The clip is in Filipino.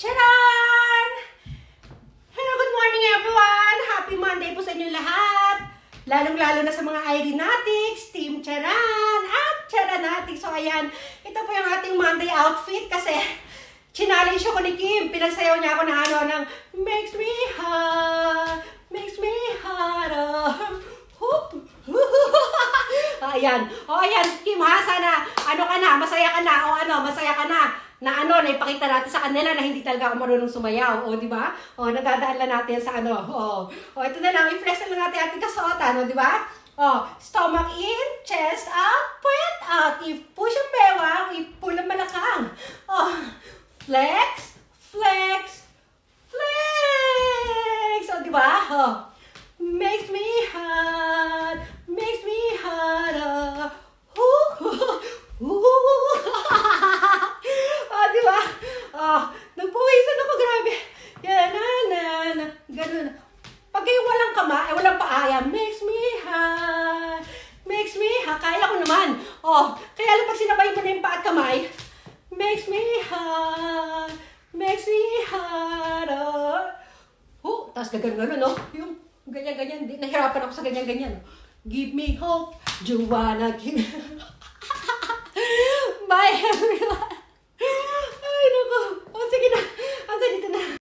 Charan! Hello, good morning everyone! Happy Monday po sa inyo lahat! Lalong-lalo na sa mga Irenatics, Team Charan, at Charanatics. So ayan, ito po yung ating Monday outfit kasi challenge ako ni Kim. Pinagsayaw niya ako ng ng makes me hot, hoop. Ayan. O ayan, Kim ha, sana masaya ka na. Na ipakita natin sa kanila na hindi talaga ako marunong sumayaw. O, di ba? O, nadadaan lang natin sa O, ito na lang. I-flex na lang natin ating kasuotan. O, di ba? O, stomach in, chest up, puwet out. I-push ang bewang, i-pull ang malakang. O, flex, flex, flex. O, di ba? O, makes me hot, diba? Nagpawisan ako, grabe. Yan, ganun. Pag kayo walang paaya, makes me hot. Kaya ko naman. Kaya lang pag sinabay mo na yung paa at kamay, makes me hot. Tapos ganun, no? Yung ganyan. Nahirapan ako sa ganyan. Give me hope, Joanna, give me... Bye, everyone.